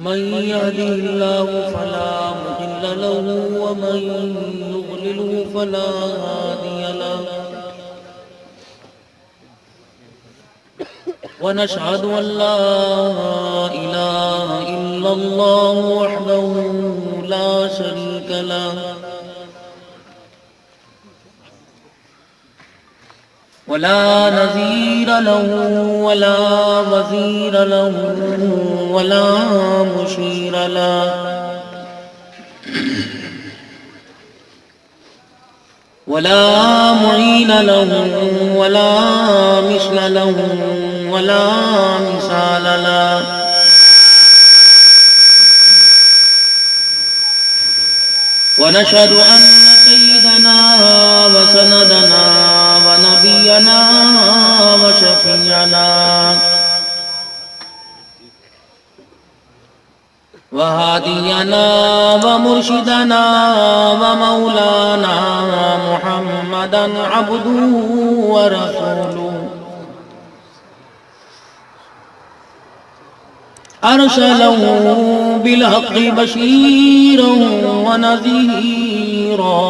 من يهده الله فلا مضل له ومن يضلل فلا هادي له ونشهد أن لا إله إلا الله وحده لا شريك له ولا نظير له ولا وزير له ولا مشير له ولا معين له ولا مثل له ولا مثال له ونشهد أن سيدنا وسندنا ونبينا وشفيعنا وهادينا ومرشدنا ومولانا محمدا عبده ورسوله أرسله بالحق بشيرا ونذيرا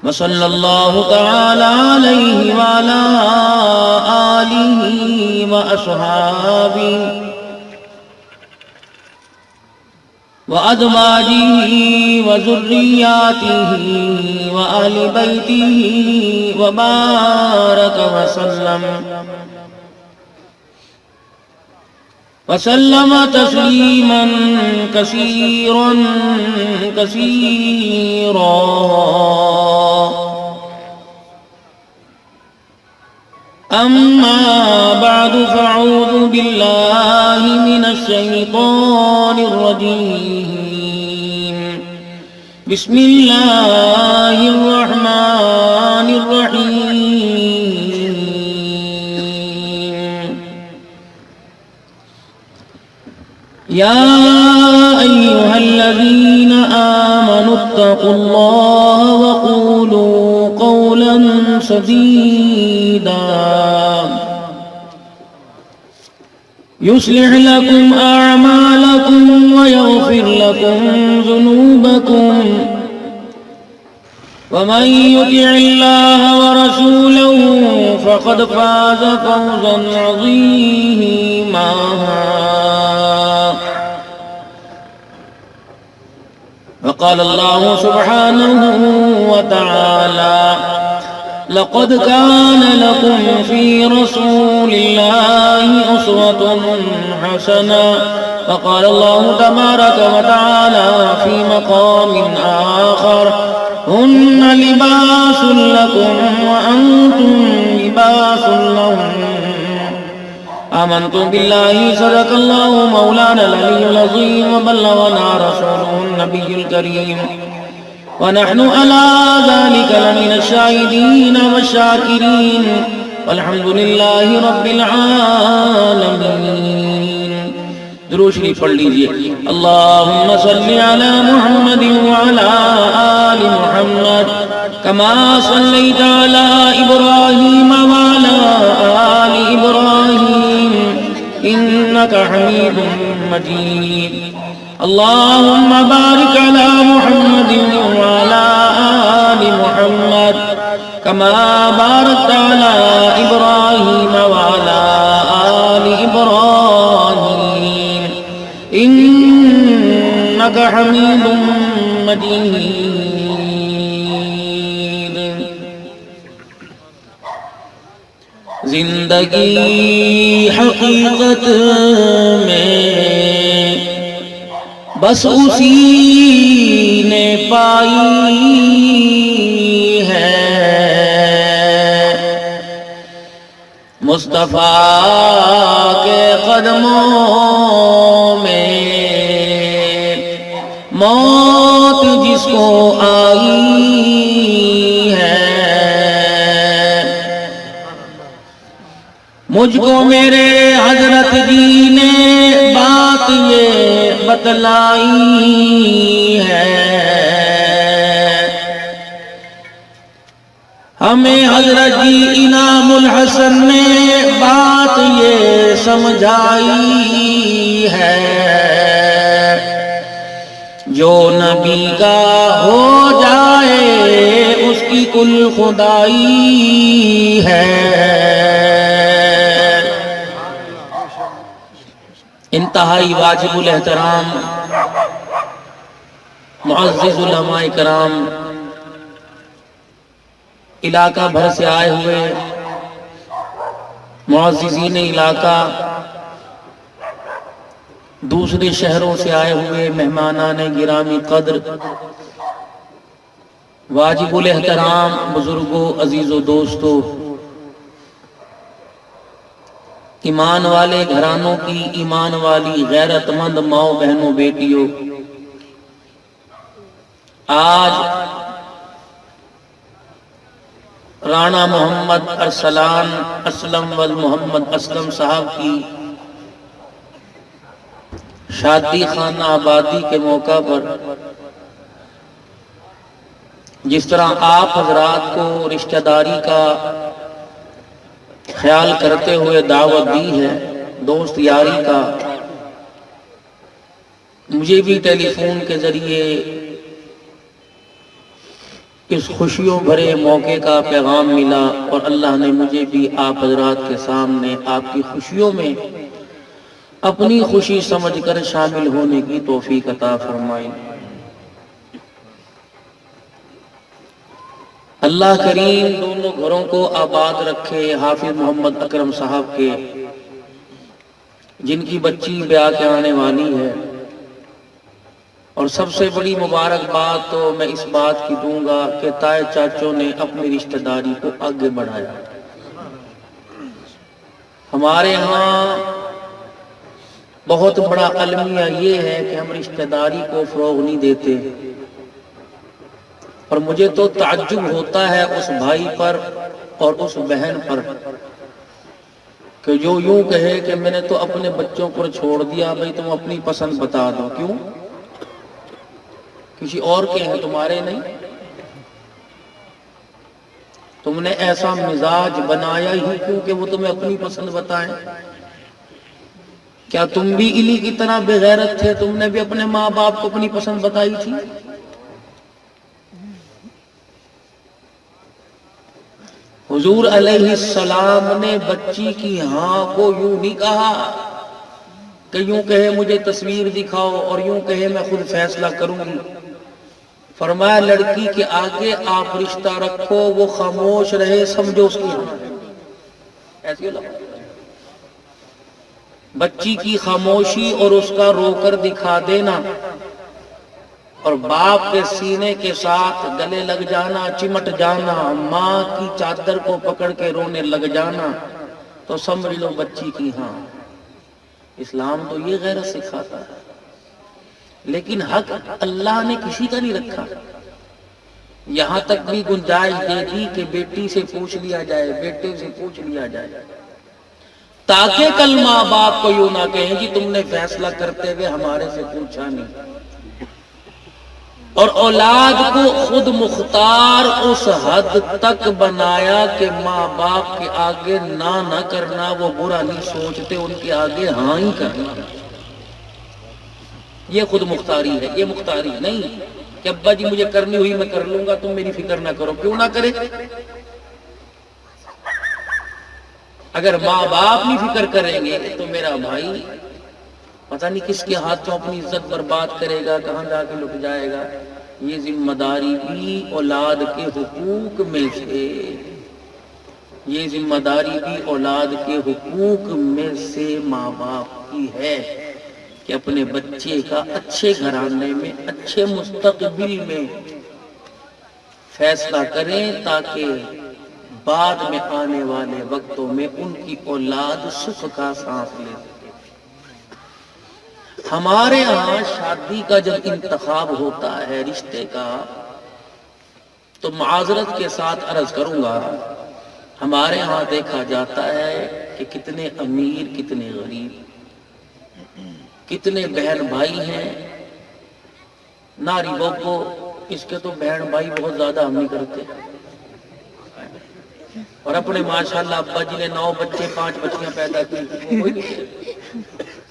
وصلى الله تعالى عليه وعلى آله وأصحابه وأزواجه وذرياته وأهل بيته وبارك وسلم تسليما كثيرا كثيرا. أما بعد فأعوذ بالله من الشيطان الرجيم. بسم الله الرحمن الرحيم. يا أيها الذين آمنوا اتقوا الله وقولوا قولا سديدا يصلح لكم أعمالكم ويغفر لكم ذنوبكم ومن يطع الله ورسوله فقد فاز فوزا عظيما. وقال الله سبحانه وتعالى: لقد كان لكم في رسول الله أسوة حسنة. وقال الله تبارك وتعالى في مقام آخر: هن لباس لكم وأنتم لباس لهم. آمنت بالله صدق الله مولانا العلي العظيم وبلغنا رسوله النبي الكريم ونحن على ذلك لمن الشاهدين والشاكرين والحمد لله رب العالمين. درود شریف پڑھ لیجئے. اللهم صل على محمد وعلى آل محمد كما صليت على إبراهيم وعلى آل إبراهيم إنك حميد مجيد. اللهم بارك على محمد وعلى آل محمد كما باركت على إبراهيم وعلى آل إبراهيم إنك حميد مجيد. زندگی حقیقت میں بس اسی نے پائی ہے. مصطفیٰ کے قدموں میں موت جس کو آئی ہے. مجھ کو میرے حضرت جی نے بات یہ بتلائی ہے. ہمیں حضرت جی انعام الحسن نے بات یہ سمجھائی ہے، جو نبی کا ہو جائے اس کی کل خدائی ہے۔ انتہائی واجب الاحترام معزز علماء کرام، علاقہ بھر سے آئے ہوئے معززین علاقہ، دوسرے شہروں سے آئے ہوئے مہمانان گرامی قدر، واجب الاحترام بزرگوں، عزیز و دوستوں، ایمان والے گھرانوں کی ایمان والی غیرت مند ماؤں، بہنوں، بیٹیوں، آج رانا محمد ارسلان اسلم محمد اسلم صاحب کی شادی خانہ آبادی کے موقع پر جس طرح آپ حضرات کو رشتہ داری کا خیال کرتے ہوئے دعوت دی ہے، دوست یاری کا، مجھے بھی ٹیلی فون کے ذریعے اس خوشیوں بھرے موقع کا پیغام ملا، اور اللہ نے مجھے بھی آپ حضرات کے سامنے آپ کی خوشیوں میں اپنی خوشی سمجھ کر شامل ہونے کی توفیق عطا فرمائی۔ اللہ کریم دونوں گھروں کو آباد رکھے، حافظ محمد اکرم صاحب کے، جن کی بچی بیاہ کے آنے والی ہے، اور سب سے بڑی مبارکباد تو میں اس بات کی دوں گا کہ تائے چاچوں نے اپنی رشتہ داری کو آگے بڑھایا۔ ہمارے ہاں بہت بڑا المیہ یہ ہے کہ ہم رشتہ داری کو فروغ نہیں دیتے، اور مجھے تو تعجب ہوتا ہے اس بھائی پر اور اس بہن پر کہ جو یوں کہے کہ میں نے تو اپنے بچوں پر چھوڑ دیا، بھئی تم اپنی پسند بتا دو۔ کیوں؟ کسی اور کے ہیں، تمہارے نہیں؟ تم نے ایسا مزاج بنایا ہی کیوں کہ وہ تمہیں اپنی پسند بتائیں؟ کیا تم بھی الی کی طرح بے غیرت تھے؟ تم نے بھی اپنے ماں باپ کو اپنی پسند بتائی تھی؟ حضور علیہ السلام نے بچی کی ہاں کو یوں نہیں کہا کہ یوں کہے مجھے تصویر دکھاؤ اور یوں کہے میں خود فیصلہ کروں گی۔ فرمایا لڑکی کے آگے آپ رشتہ رکھو، وہ خاموش رہے، سمجھو اس کی ہاں۔ ایسی بچی کی خاموشی اور اس کا رو کر دکھا دینا اور باپ کے سینے کے ساتھ گلے لگ جانا، چمٹ جانا، ماں کی چادر کو پکڑ کے رونے لگ جانا، تو سمجھ لو بچی کی ہاں۔ اسلام تو یہ غیرت سکھاتا ہے، لیکن حق اللہ نے کسی کا نہیں رکھا۔ یہاں تک بھی گنجائش دے دی کہ بیٹی سے پوچھ لیا جائے، بیٹے سے پوچھ لیا جائے، تاکہ کل ماں باپ کو یوں نہ کہیں جی تم نے فیصلہ کرتے ہوئے ہمارے سے پوچھا نہیں۔ اور اولاد کو خود مختار اس حد تک بنایا کہ ماں باپ کے آگے نہ کرنا، وہ برا نہیں سوچتے، ان کے آگے ہاں ہی کرنا۔ یہ خود مختاری ہے، یہ مختاری نہیں کہ ابا جی مجھے کرنی ہوئی میں کر لوں گا، تم میری فکر نہ کرو۔ کیوں نہ کرے؟ اگر ماں باپ نہیں فکر کریں گے تو میرا بھائی پتہ نہیں کس کے ہاتھوں اپنی عزت برباد کرے گا، کہاں جا کے لٹ جائے گا۔ یہ ذمہ داری بھی اولاد کے حقوق میں سے، یہ ذمہ داری بھی اولاد کے حقوق میں سے ماں باپ کی ہے کہ اپنے بچے کا اچھے گھرانے میں، اچھے مستقبل میں فیصلہ کریں، تاکہ بعد میں آنے والے وقتوں میں ان کی اولاد سکھ کا سانس لے سکے۔ ہمارے ہاں شادی کا جب انتخاب ہوتا ہے رشتے کا، تو معذرت کے ساتھ عرض کروں گا، ہمارے ہاں دیکھا جاتا ہے کہ کتنے امیر، کتنے غریب، کتنے بہن بھائی ہیں۔ ناری بوکو اس کے تو بہن بھائی بہت زیادہ ہم نہیں کرتے، اور اپنے ماشاءاللہ ابا جی نے 9 بچے 5 بچیاں پیدا کی، کوئی نہیں،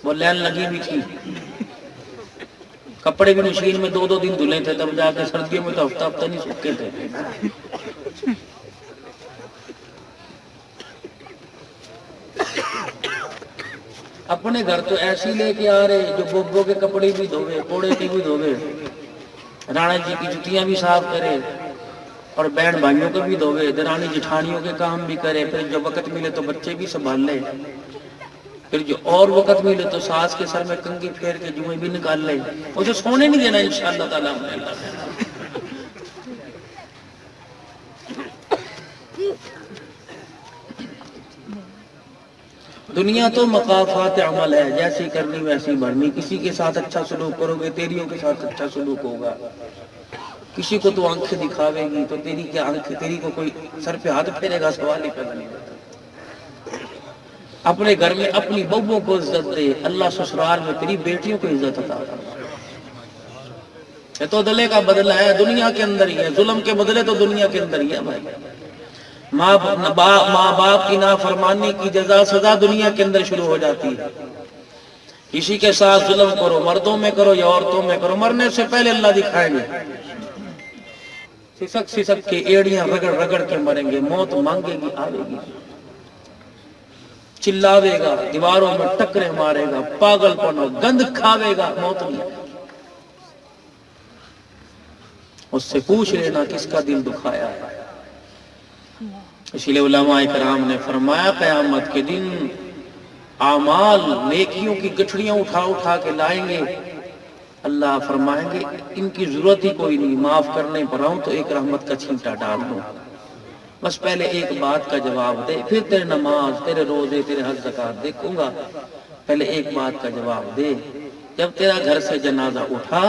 وہ لین لگی بھی تھی، کپڑے بھی مشین میں 2 دن دھلے تھے، تب جا کے سردیوں میں تو ہفتہ ہفتہ نہیں سوکھے تھے۔ اپنے گھر تو ایسی لے کے آ رہے جو بوبو کے کپڑے بھی دھوے، کوڑے کے بھی دھوے، رانا جی کی جوتیاں بھی صاف کرے اور بہن بھائیوں کو بھی دھوے، درانی جٹھانیوں کے کام بھی کرے، پھر جو وقت ملے تو بچے بھی سنبھال لے، پھر جو اور وقت ملے تو ساس کے سر میں کنگھی پھیر کے جوئیں بھی نکال لے، اسے سونے نہیں دینا انشاءاللہ تعالیٰ۔ دنیا تو مقافات عمل ہے، جیسی کرنی ویسی بھرنی، کسی کے ساتھ اچھا سلوک کرو گے تیریوں کے ساتھ اچھا سلوک ہوگا، کسی کو تو آنکھیں دکھاوے گی تو تیری کیا آنکھ، تیری کو کوئی سر پہ ہاتھ پھیرے گا، سوال ہی پیدا نہیں ہوتا۔ اپنے گھر میں اپنی بہووں کو عزت دے، اللہ سسرال میں تیری بیٹیوں کو عزت عطا فرما۔ یہ تو دلے کا بدلہ ہے، دنیا کے اندر ہی ہے، ظلم کے بدلے تو دنیا کے اندر ہی ہے بھائی۔ ماں باپ کی نافرمانی کی جزا سزا دنیا کے اندر شروع ہو جاتی ہے۔ کسی کے ساتھ ظلم کرو، مردوں میں کرو یا عورتوں میں کرو، مرنے سے پہلے اللہ دکھائیں گے، سسک سسک کے ایڑیاں رگڑ رگڑ کے مریں گے، موت مانگے گی آئے گی، چلاوے گا، دیواروں میں ٹکرے مارے گا، پاگل پن گند کھاوے گا، موت نہیں۔ اس سے پوچھ لینا کس کا دل دکھایا ہے۔ اسی لیے علماء کرام نے فرمایا قیامت کے دن اعمال نیکیوں کی گٹھڑیاں اٹھا اٹھا کے لائیں گے، اللہ فرمائیں گے ان کی ضرورت ہی کوئی نہیں، معاف کرنے پر آؤں تو ایک رحمت کا چھینٹا ڈال دوں، بس پہلے ایک بات کا جواب دے، پھر تیرے نماز، تیرے روزے، تیرے حج زکات دیکھوں گا، پہلے ایک بات کا جواب دے۔ جب تیرا گھر سے جنازہ اٹھا،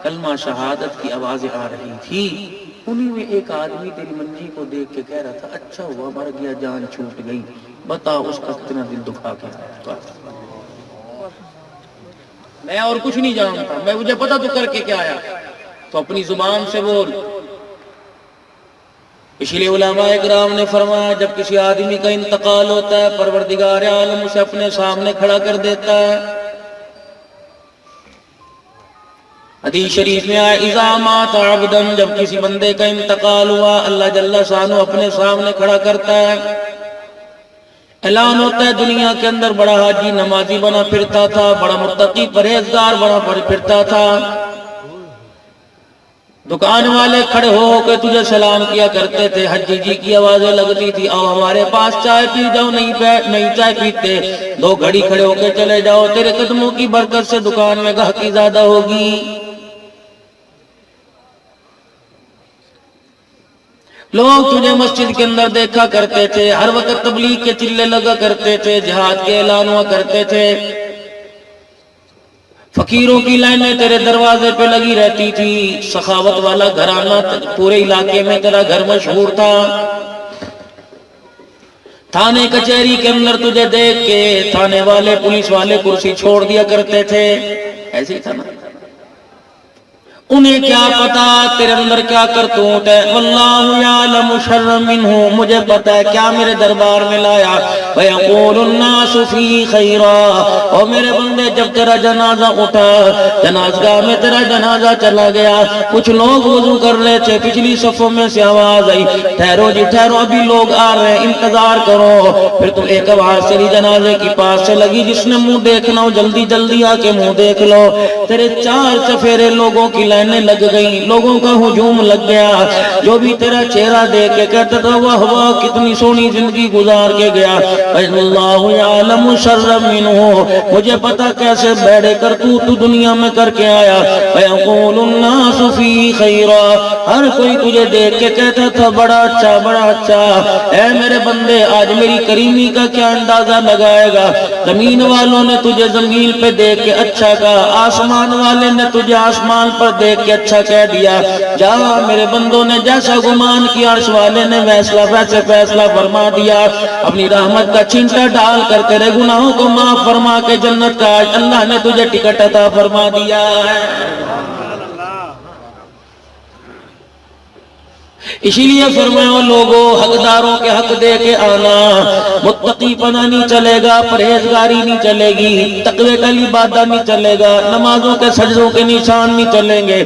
کلمہ شہادت کی آوازیں آ رہی تھی، انہی میں ایک آدمی تیری منجی کو دیکھ کے کہہ رہا تھا اچھا ہوا مر گیا، جان چھوٹ گئی، بتا اس کا کتنا دل دکھا کے آیا۔ میں اور کچھ نہیں جانتا، میں مجھے پتا تو کر کے کیا آیا، تو اپنی زبان سے بول۔ اس لیے علماء اکرام نے فرمایا جب کسی آدمی کا انتقال ہوتا ہے، پروردگار عالم اسے اپنے سامنے کھڑا کر دیتا ہے۔ حدیث شریف میں آیا اذا مات عبدا، جب کسی بندے کا انتقال ہوا، اللہ جل شانہ اپنے سامنے کھڑا کرتا ہے، اعلان ہوتا ہے دنیا کے اندر بڑا حاجی نمازی بنا پھرتا تھا، بڑا متقی پرہیزگار بنا پھرتا تھا، دکان والے کھڑے ہو کے تجھے سلام کیا کرتے تھے، حجی جی کی آوازیں لگتی تھی آؤ ہمارے پاس چائے پی جاؤ، نہیں چائے پیتے 2 گھڑی کھڑے ہو کے چلے جاؤ، تیرے قدموں کی برکت سے دکان میں گاہکی زیادہ ہوگی۔ لوگ تجھے مسجد کے اندر دیکھا کرتے تھے، ہر وقت تبلیغ کے چلے لگا کرتے تھے، جہاد کے اعلان ہوا کرتے تھے، فقیروں کی لائنیں تیرے دروازے پہ لگی رہتی تھی، سخاوت والا گھرانہ پورے علاقے میں تیرا گھر مشہور تھا، تھانے کچہری کے اندر تجھے دیکھ کے تھانے والے پولیس والے کرسی چھوڑ دیا کرتے تھے، ایسے ہی تھا نا؟ انہیں کیا پتا تیرے اندر کیا کرتوت ہے، واللہ یعلم شر منہ، مجھے پتا ہے کیا میرے دربار میں لایا، وَيَقُولُ النَّاسُ فِي خَيْرًا، اور میرے بندے جب تیرا جنازہ اٹھا، جنازگاہ میں تیرا جنازہ چلا گیا، کچھ لوگ وضو کر رہے تھے، پچھلی صفوں میں سے آواز آئی ٹھہرو جی ٹھہرو، ابھی لوگ آ رہے ہیں انتظار کرو، پھر تم ایک آواز تیری جنازے کی پاس سے لگی، جس نے منہ دیکھنا ہو جلدی جلدی آ کے منہ دیکھ لو، تیرے 4 چفیرے لوگوں کی لائنیں لگ گئیں، لوگوں کا ہجوم لگ گیا، جو بھی تیرا چہرہ دیکھ کے کہتا تھا واہ واہ کتنی سونی زندگی گزار کے گیا، اللہ یعلم شر منہ، مجھے پتا کیسے بیڑے کر تو دنیا میں کر کے آیا، فیقول الناس فی خیرا، ہر کوئی تجھے دیکھ کے کہتا تھا بڑا اچھا بڑا اچھا، اے میرے بندے آج میری کریمی کا کیا اندازہ لگائے گا، زمین والوں نے تجھے زمین پہ دیکھ کے اچھا کہا، آسمان والے نے تجھے آسمان پر دیکھ کے اچھا کہہ دیا، جا میرے بندوں نے جیسا گمان کیا عرش والے نے ویسے فیصلہ فرما دیا، اپنی رحمت کا چھینٹا ڈال کر تیرے گناہوں کو معاف فرما کے جنت کا آج اللہ نے تجھے ٹکٹ عطا فرما دیا ہے۔ اسی لیے فرمایا لوگوں حقداروں کے حق دے کے آنا، متقی پنا نہیں چلے گا، پرہیزگاری نہیں چلے گی، تقوی کا لبادہ نہیں چلے گا، نمازوں کے سجدوں کے نشان نہیں چلیں گے۔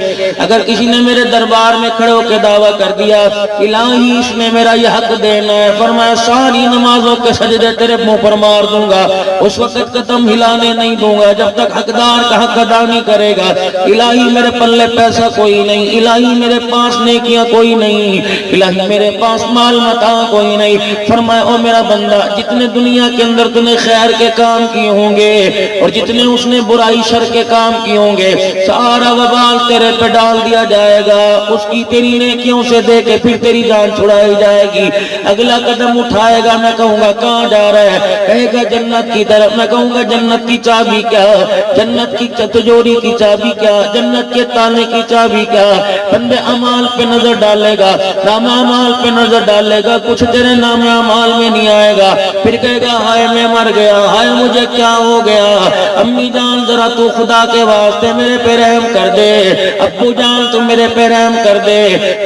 اگر کسی نے میرے دربار میں کھڑے ہو کے دعویٰ کر دیا الہی اس نے میرا یہ حق دینا ہے، فرمایا ساری نمازوں کے سجدے تیرے منہ پر مار دوں گا، اس وقت قدم ہلانے نہیں دوں گا جب تک حقدار کا حق ادا نہیں کرے گا۔ الہی میرے پلے پیسہ کوئی نہیں، الہی میرے پاس نیکیاں کوئی نہیں، الہی میرے پاس مال متاع کوئی نہیں۔ فرمایا او میرا بندہ جتنے دنیا کے اندر تُنے خیر کے کام کیے ہوں گے اور جتنے اس نے برائی شر کے کام کیے ہوں گے سارا وبال تیرے پہ ڈال دیا جائے گا، اس کی تیری نیکیوں سے دے کے پھر تیری جان چھڑائی جائے گی۔ اگلا قدم اٹھائے گا میں کہوں گا کہاں جا رہا ہے، کہے گا جنت کی طرف، میں کہوں گا جنت کی چابی کیا، جنت کی تجوری کی چابی کیا، جنت کے تانے کی چابی کیا۔ بندے اعمال پہ نظر ڈالے گا، نام اعمال پہ نظر ڈالے گا، کچھ تیرے نام اعمال میں نہیں آئے گا، پھر کہے گا ہائے میں مر گیا، ہائے مجھے کیا ہو گیا۔ امی جان ذرا تو خدا کے واسطے میرے پہ رحم کر دے، ابو جان تو میرے پہ رحم کر دے۔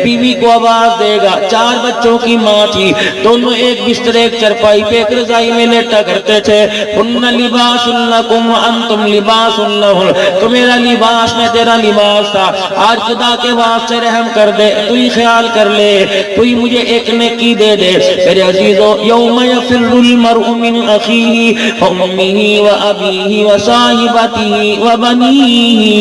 بیوی کو آواز دے گا، 4 بچوں کی ماں تھی، دونوں ایک بستر ایک چرپائی پہ ایک رضائی میں لیٹا کرتے تھے۔ ان لباس لکم وانتم لباس لہن، تو میرا لباس میں تیرا لباس تھا۔ آج خدا کے واسطے رحم کر دے، تو ہی خیال کر لے، تو ہی مجھے ایک نیکی دے دے۔ میرے عزیزو یوم یفر المرء من اخیہ وامہ وابیہ وصاحبتہ وبنیہ،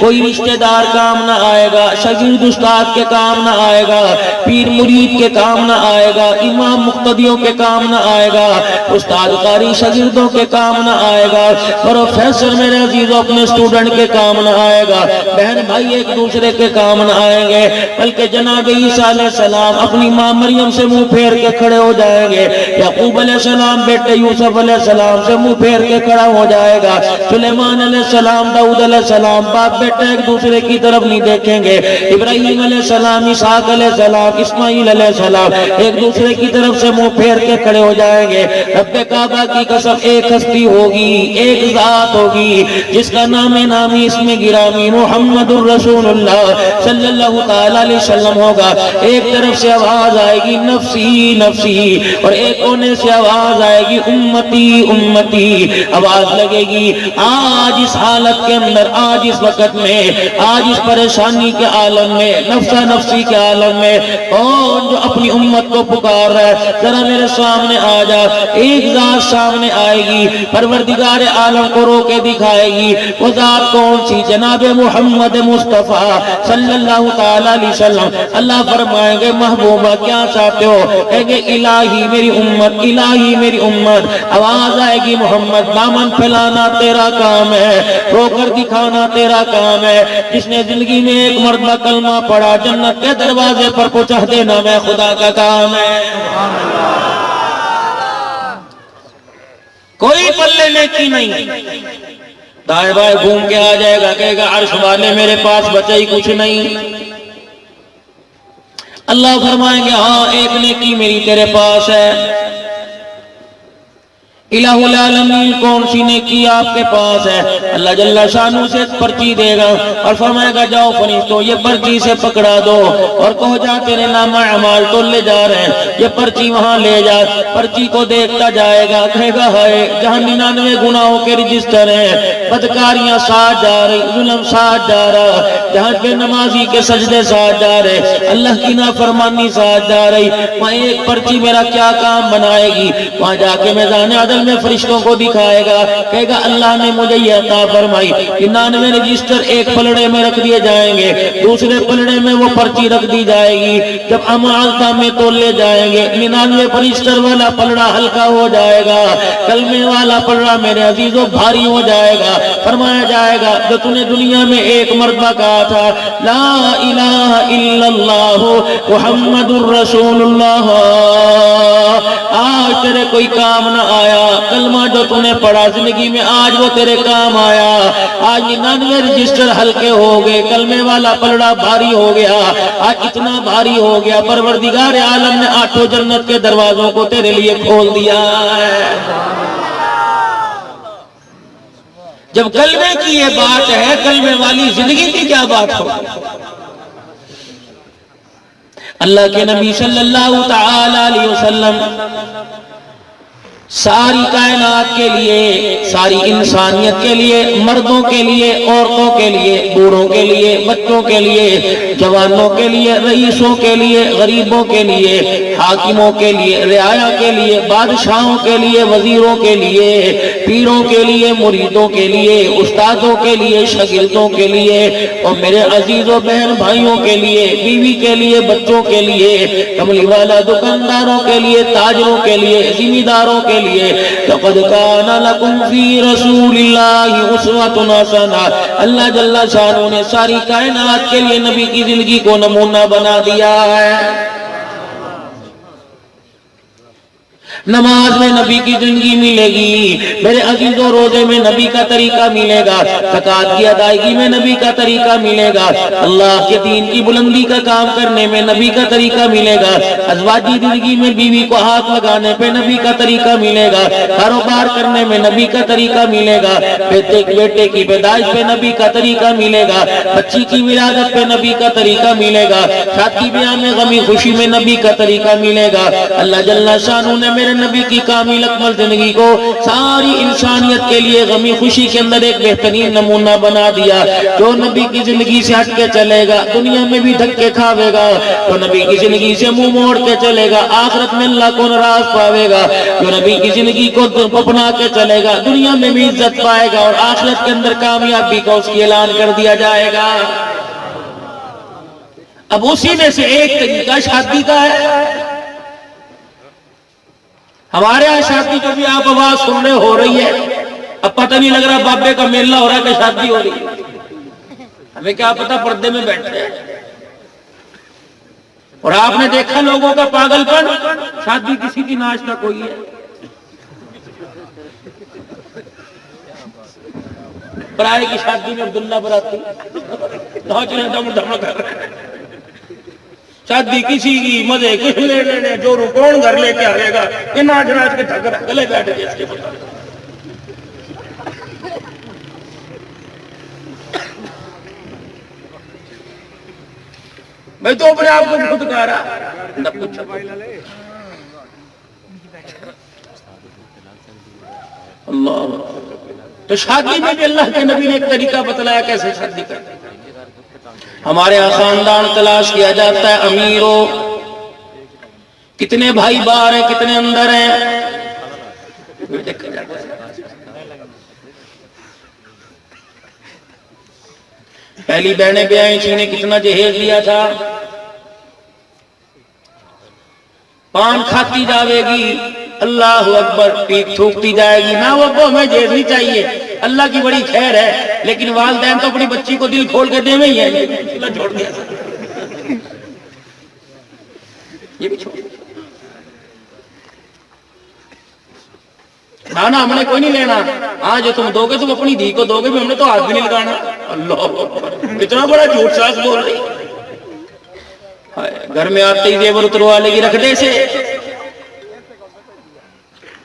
کوئی رشتہ دار کام نہ آئے گا، شاگرد استاد کے کام نہ آئے گا، پیر مرید کے کام نہ آئے گا، امام مقتدیوں کے کام نہ آئے گا، استاد قاری شاگردوں کے کام نہ آئے گا، پروفیسر میرے عزیزوں اپنے اسٹوڈنٹ کے کام نہ آئے گا، بہن بھائی ایک دوسرے کے کام نہ آئیں گے، بلکہ جناب عیسیٰ علیہ السلام اپنی ماں مریم سے منہ پھیر کے کھڑے ہو جائیں گے، یعقوب علیہ السلام بیٹے یوسف علیہ السلام سے منہ پھیر کے کھڑا ہو جائے گا، سلیمان علیہ السلام داؤد علیہ السلام باپ بیٹے ایک دوسرے کی طرف نہیں دیکھیں گے، ابراہیم علیہ السلام اسحاق علیہ السلام اسماعیل علیہ السلام ایک دوسرے کی طرف سے منہ پھیر کے کھڑے ہو جائیں گے۔ رب کعبہ کی قسم ایک ہستی ہوگی، ایک ذات ہوگی جس کا نام نامی اس میں گرامی محمد الرسول اللہ صلی اللہ تعالی علیہ وسلم ہوگا۔ ایک طرف سے آواز آئے گی نفسی نفسی اور ایک کونے سے آواز آئے گی امتی امتی، آواز لگے گی۔ آج اس حالت کے اندر، آج اس وقت میں، آج اس پریشانی کے عالم میں، نفسا نفسی کے عالم میں کون جو اپنی امت کو پکار رہا ہے ذرا میرے سامنے آ جا۔ ایک ذات سامنے آئے گی، پروردگار عالم کو رو کے دکھائے گی، وہ ذات کون سی؟ جناب محمد مصطفیٰ صلی اللہ تعالی علیہ وسلم۔ اللہ فرمائیں گے محبوبہ کیا چاہتے ہو؟ کہیں گے الہی میری امت، الہی میری امت۔ آواز آئے گی محمد دامن پھیلانا تیرا کام ہے، رو کر دکھانا تیرا کام ہے، جس نے زندگی میں ایک مرتبہ کلمہ پڑھا جنت کے دروازے پر پہنچا دینا میں خدا کا کام ہے۔ کوئی پلے نیکی نہیں، دائیں بائیں گھوم کے آ جائے گا، کہے گا عرش والے میرے پاس بچا ہی کچھ نہیں۔ اللہ فرمائیں گے ہاں ایک نیکی میری تیرے پاس ہے۔ الہ العالمین کون سی نیکی آپ کے پاس ہے؟ اللہ جل شانہ سے پرچی دے گا اور فرمائے گا جاؤ فرشتوں یہ پرچی سے پکڑا دو اور کہو جا تیرے نامہ اعمال تو لے جا رہے ہیں، یہ پرچی وہاں لے جا۔ پرچی کو دیکھتا جائے گا، کہے گا ہائے جہاں 99 گناہوں کے رجسٹر ہیں، بدکاریاں ساتھ جا رہی، ظلم ساتھ جا رہا، جہاں بے نمازی کے سجدے ساتھ جا رہے، اللہ کی نافرمانی ساتھ جا رہی، وہاں ایک پرچی میرا کیا کام بنائے گی؟ وہاں جا کے میدان عدل میں فرشتوں کو دکھائے گا، کہے گا اللہ نے مجھے یہ عطا فرمائی، 99 رجسٹر ایک پلڑے میں رکھ دیے جائیں گے، دوسرے پلڑے میں وہ پرچی رکھ دی جائے گی، جب امالتا میں تولے جائیں گے 99 رجسٹر والا پلڑا ہلکا ہو جائے گا، کلمے والا پلڑا میرے عزیزوں بھاری ہو جائے گا۔ فرمایا جائے گا جو تو نے دنیا میں ایک مرتبہ کہا تھا لا الہ الا اللہ محمد الرسول اللہ، آج تیرے کوئی کام نہ آیا، کلمہ جو تو نے پڑھا زندگی میں آج وہ تیرے کام آیا، آج 99 رجسٹر ہلکے ہو گئے، کلمے والا پلڑا بھاری ہو گیا، آج اتنا بھاری ہو گیا پروردگار عالم نے 8 جنت کے دروازوں کو تیرے لیے کھول دیا ہے۔ جب کلمے کی یہ بات ہے، کلمے والی زندگی کی کیا بات ہو؟ اللہ کے نبی صلی اللہ تعالی علیہ وسلم ساری کائنات کے لیے، ساری انسانیت کے لیے، مردوں کے لیے، عورتوں کے لیے، بوڑھوں کے لیے، بچوں کے لیے، جوانوں کے لیے، رئیسوں کے لیے، غریبوں کے لیے، حاکموں کے لیے، رعایا کے لیے، بادشاہوں کے لیے، وزیروں کے لیے، پیروں کے لیے، مریدوں کے لیے، استادوں کے لیے، شاگردوں کے لیے، اور میرے عزیزوں بہن بھائیوں کے لیے، بیوی کے لیے، بچوں کے لیے، کملی والا دکانداروں کے لیے، تاجروں کے لیے، ذمہ داروں کے لیے، لقد کان لکم فی رسول اللہ اسوۃ حسنہ، اللہ جل شانہ نے ساری کائنات کے لیے نبی کی زندگی کو نمونہ بنا دیا ہے۔ نماز میں نبی کی زندگی ملے گی، میرے عزیزوں روزے میں نبی کا طریقہ ملے گا، زکوٰۃ کی ادائیگی میں نبی کا طریقہ ملے گا، اللہ کے دین کی بلندی کا کام کرنے میں نبی کا طریقہ ملے گا، ازواجی زندگی میں بیوی کو ہاتھ لگانے پہ نبی کا طریقہ ملے گا، کاروبار کرنے میں نبی کا طریقہ ملے گا، بیٹے کی پیدائش پہ نبی کا طریقہ ملے گا، بچی کی ولادت پہ نبی کا طریقہ ملے گا، شادی بیاہ میں غمی خوشی میں نبی کا طریقہ ملے گا۔ اللہ جل شانہ نے میرے نبی کی کامل اکمل زندگی کو ساری انسانیت کے لیے غمی خوشی کے اندر ایک بہترین نمونہ بنا دیا۔ جو نبی کی زندگی سے ہٹ کے چلے گا دنیا میں بھی دھکے کھاوے گا، جو نبی کی زندگی سے منہ موڑ کے چلے گا آخرت میں اللہ کو ناراض پاوے گا، جو نبی کی زندگی کو اپنا کے چلے گا دنیا میں بھی عزت پائے گا اور آخرت کے اندر کامیابی کا اس کی اعلان کر دیا جائے گا۔ اب اسی میں سے ایک طریقہ شادی کا ہے۔ ہمارے یہاں شادی جو بھی آپ آواز سن رہے ہو رہی ہے، اب پتہ نہیں لگ رہا بابے کا میلہ ہو رہا ہے کہ شادی ہو رہی ہے، ہمیں کیا پتہ پردے میں بیٹھے ہیں۔ اور آپ نے دیکھا لوگوں کا پاگل پن، شادی کسی کی ناچ نہ کوئی ہے، برائے کی شادی میں عبداللہ براتی ناچ رہے دم دھم کر رہے ہیں، شادی کسی کی مزے کس لینے جو کون گھر لے کے آئے گا یہ ناچ ناچ کے تھک رہا گلے بیٹھ گئے اس کے پتہ۔ میں تو اپنے آپ کو خود کہہ رہا نہ پوچھا۔ اللہ تو شادی میں بھی اللہ کے نبی نے ایک طریقہ بتلایا کیسے شادی کرتے۔ ہمارے یہاں خاندان تلاش کیا جاتا ہے، امیروں کتنے بھائی باہر ہیں کتنے اندر ہیں دیکھا جاتا ہے۔ پہلی بہنیں بیاہیں تھیں نے کتنا جہیز دیا تھا، پان کھاتی جاوے گی اللہ اکبر پیٹ تھوکتی جائے گی، نہ وہ ہمیں جہیز نہیں چاہیے، اللہ کی بڑی خیر ہے، لیکن والدین تو اپنی بچی کو دل کھول کے دے میں ہی ہے، اللہ چھوڑ دیا یہ بھی چھوڑ کھانا ہم نے کوئی نہیں لینا، ہاں جو تم دو گے تم اپنی دھی کو دو گے بھی ہم نے تو ہاتھ بھی نہیں لگانا۔ اللہ اتنا بڑا جھوٹ ساز بول رہی، گھر میں آتے ہی زیور اتروا لے گی رکھ دے سے،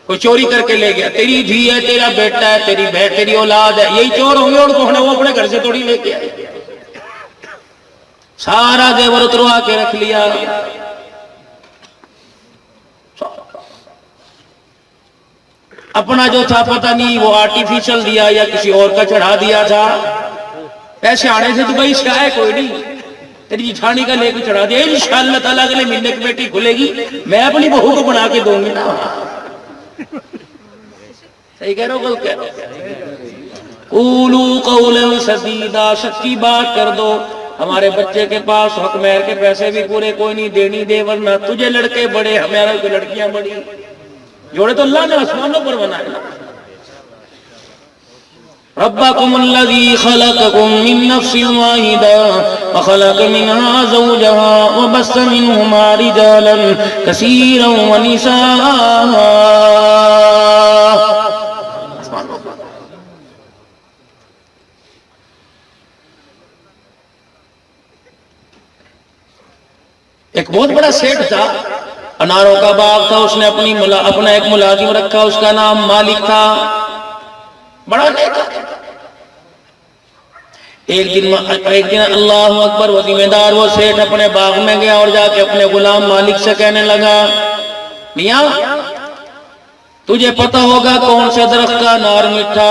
کوئی چوری کر کے لے گیا، تیری دھی ہے تیرا بیٹا ہے تیری بہن تیری اولاد ہے، یہی چور ہوں گے اور کون ہے وہ اپنے گھر سے تھوڑی لے کے آئے، سارا زیور اتروا کے رکھ لیا۔ اپنا جو تھا پتہ نہیں وہ آرٹیفیشل دیا یا کسی اور کا چڑھا دیا تھا، پیسے آنے سے تو بھائی شکایت ہے کوئی نہیں، تیری جھاڑی کا لے کے چڑھا دیا، انشاءاللہ تعالیٰ اگلے مہینے کی بیٹی کھلے گی میں اپنی بہو کو بنا کے دوں گی نا۔ صحیح کہہ رہا ہو غلط کہہ رہا ہو؟ قولوا قولا سدیدا، سچی بات کر دو۔ ہمارے بچے کے پاس حق مہر کے پیسے بھی پورے کوئی نہیں دینی دے، ورنہ تجھے لڑکے بڑے ہمارے کو لڑکیاں بڑی، جوڑے تو اللہ نے آسمانوں پر بنائے نا۔ ربکم الذی خلقکم من نفس واحدہ وخلق منها زوجها وبث منہما رجالا کثیرا ونساء۔ ایک بہت بڑا سیٹ تھا، اناروں کا باغ تھا، اس نے اپنا ایک ملازم رکھا، اس کا نام مالک تھا، بڑا نیک تھا۔ ایک دن اللہ اکبر، وہ ذمہ دار وہ سیٹھ اپنے باغ میں گیا اور جا کے اپنے غلام مالک سے کہنے لگا، میاں تجھے پتہ ہوگا کون سے درخت کا انار میٹھا،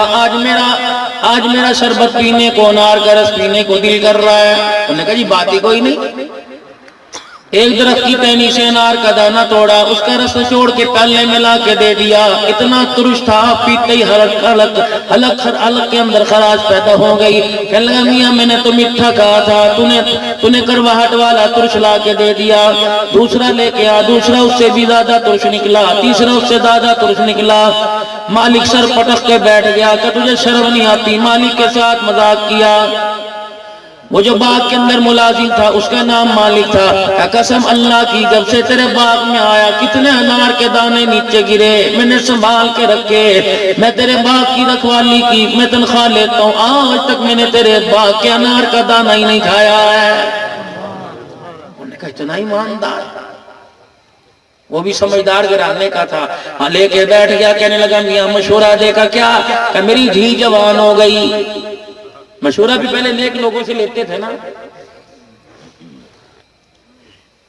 آج میرا شربت پینے کو، انار کا رس پینے کو دل کر رہا ہے۔ انہوں نے کہا جی بات ہی کوئی نہیں۔ ایک درخت کی ٹہنی سے انار کا دانہ توڑا، اس کا رس چھوڑ کے پیالے میں لا کے دے دیا، اتنا ترش تھا پیتے ہی حلق کے اندر خراش پیدا ہو گئی۔ کہنے لگا میاں میں نے تو میٹھا کہا تھا، تو نے کرواہٹ والا ترش لا کے دے دیا۔ دوسرا لے کے آ، دوسرا اس سے بھی زیادہ ترش نکلا، تیسرا اس سے زیادہ ترش نکلا۔ مالک سر پٹک کے بیٹھ گیا کہ تجھے شرم نہیں آتی؟ مالک کے ساتھ مذاق کیا۔ وہ جو باغ کے اندر ملازم تھا اس کا نام مالک تھا، کہ قسم اللہ کی جب سے تیرے باغ میں آیا کتنے انار کے دانے نیچے گرے، میں نے سنبھال کے رکھے، میں تیرے باغ کی رکھوالی کی میں تنخواہ لیتا ہوں، آج تک میں نے تیرے باغ کے انار کا دانہ ہی نہیں کھایا ہے۔ انہوں نے کہا اتنا ایماندار، وہ بھی سمجھدار گرانے کا تھا۔ لے کے بیٹھ گیا، کہنے لگا میاں مشورہ دے کا کیا؟ کہ میری دھی جوان ہو گئی۔ مشورہ بھی پہلے نیک لوگوں سے لیتے تھے نا،